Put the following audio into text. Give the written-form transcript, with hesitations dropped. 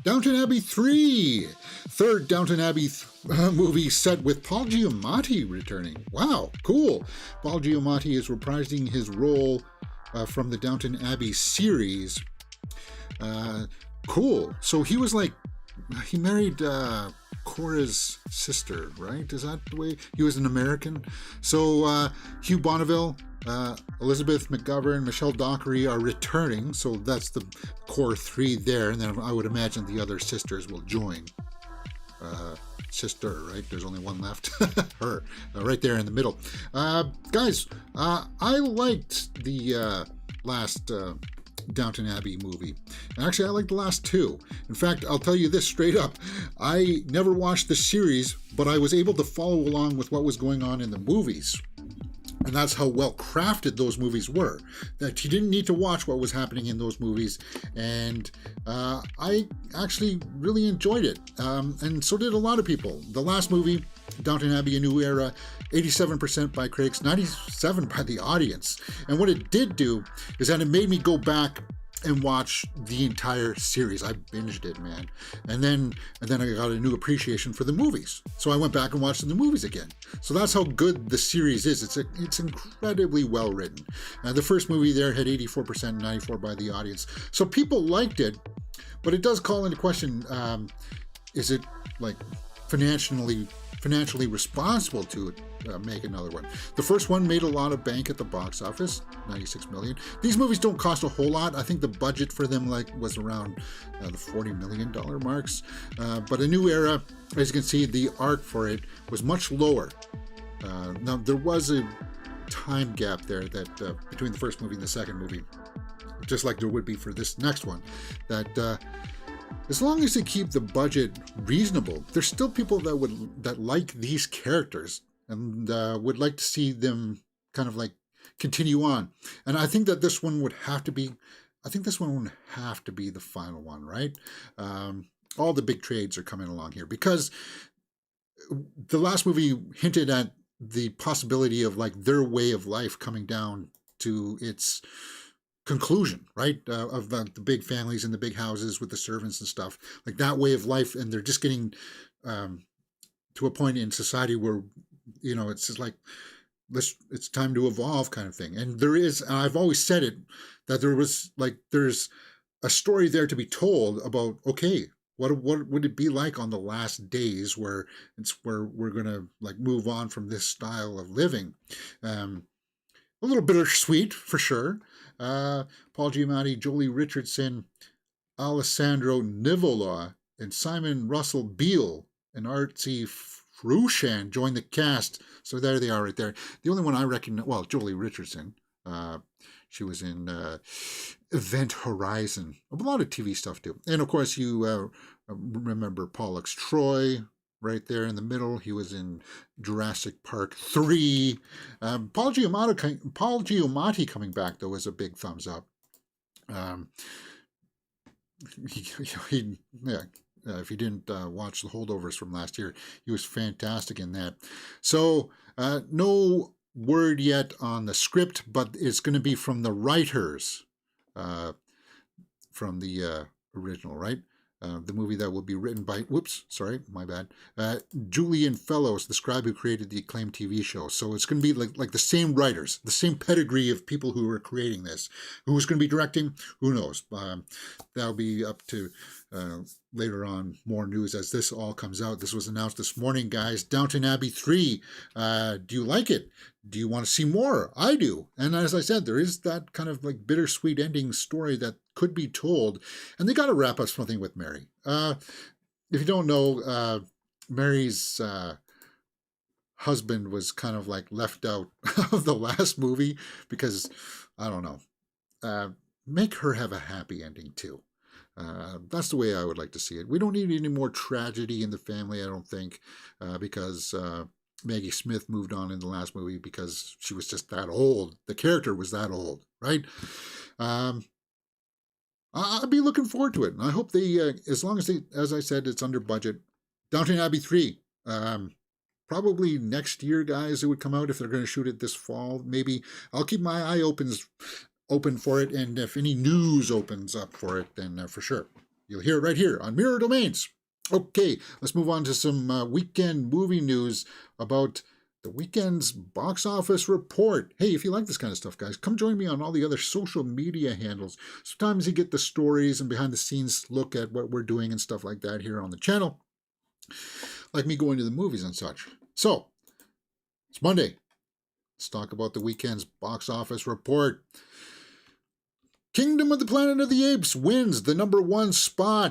Downton Abbey 3, third Downton Abbey movie set with Paul Giamatti returning. Wow, cool. Paul Giamatti is reprising his role from the Downton Abbey series. Cool. So he was like, he married Cora's sister, right? Is that the way? He was an American. So Hugh Bonneville, Elizabeth McGovern, Michelle Dockery are returning. So that's the core three there. And then I would imagine the other sisters will join. Sister, right? There's only one left. Her, right there in the middle. Guys, I liked the last Downton Abbey movie. And actually, I like the last two. In fact, I'll tell you this straight up. I never watched the series, but I was able to follow along with what was going on in the movies. And that's how well crafted those movies were. That you didn't need to watch what was happening in those movies. And I actually really enjoyed it. And so did a lot of people. The last movie, Downton Abbey, A New Era, 87% by critics, 97% by the audience. And what it did do is that it made me go back and watch the entire series. I binged it, man. And then I got a new appreciation for the movies. So I went back and watched the movies again. So that's how good the series is. It's incredibly well written. The first movie there had 84%, 94% by the audience. So people liked it, but it does call into question, is it like financially responsible to make another one? The first one made a lot of bank at the box office, 96 million. These movies don't cost a whole lot. I think the budget for them was around the $40 million marks. But A New Era, as you can see, the arc for it was much lower. Now there was a time gap there that between the first movie and the second movie, just like there would be for this next one, that as long as they keep the budget reasonable, there's still people that like these characters and would like to see them kind of like continue on. And I think that this one would have to be, the final one, right? All the big trades are coming along here because the last movie hinted at the possibility of like their way of life coming down to its conclusion, right? Of the big families and the big houses with the servants and stuff, like that way of life. And they're just getting to a point in society where, it's just like, it's time to evolve kind of thing. And I've always said it, that there's a story there to be told about, okay, what would it be like on the last days where we're going to like move on from this style of living? A little bittersweet for sure. Paul Giamatti, Jolie Richardson, Alessandro Nivola, and Simon Russell Beale and Artsy Frushan joined the cast. So there they are right there. The only one I recognize, well, Jolie Richardson. She was in Event Horizon. A lot of TV stuff too. And of course you remember Pollux Troy, right there in the middle. He was in Jurassic Park 3. Paul Giamatti coming back, though, is a big thumbs up. If you didn't watch The Holdovers from last year, he was fantastic in that. So no word yet on the script, but it's going to be from the writers from the original, right? The movie that will be written by, Julian Fellows, the scribe who created the acclaimed TV show. So it's going to be like the same writers, the same pedigree of people who are creating this. Who's going to be directing? Who knows? That'll be up to later on, more news as this all comes out. This was announced this morning, guys. Downton Abbey 3. Do you like it? Do you want to see more? I do. And as I said, there is that kind of like bittersweet ending story that could be told. And they got to wrap up something with Mary. If you don't know, Mary's husband was kind of like left out of the last movie because, I don't know, make her have a happy ending too. That's the way I would like to see it. We don't need any more tragedy in the family, I don't think, because Maggie Smith moved on in the last movie because she was just that old. The character was that old, right? I'd be looking forward to it. And I hope they, as long as they, as I said, it's under budget. Downton Abbey 3, probably next year, guys, it would come out if they're going to shoot it this fall. Maybe I'll keep my eye open for it, and if any news opens up for it, then for sure. You'll hear it right here on Mirror Domains. Okay, let's move on to some weekend movie news about the weekend's box office report. Hey, if you like this kind of stuff, guys, come join me on all the other social media handles. Sometimes you get the stories and behind the scenes look at what we're doing and stuff like that here on the channel, like me going to the movies and such. So, it's Monday. Let's talk about the weekend's box office report. Kingdom of the Planet of the Apes wins the #1 spot.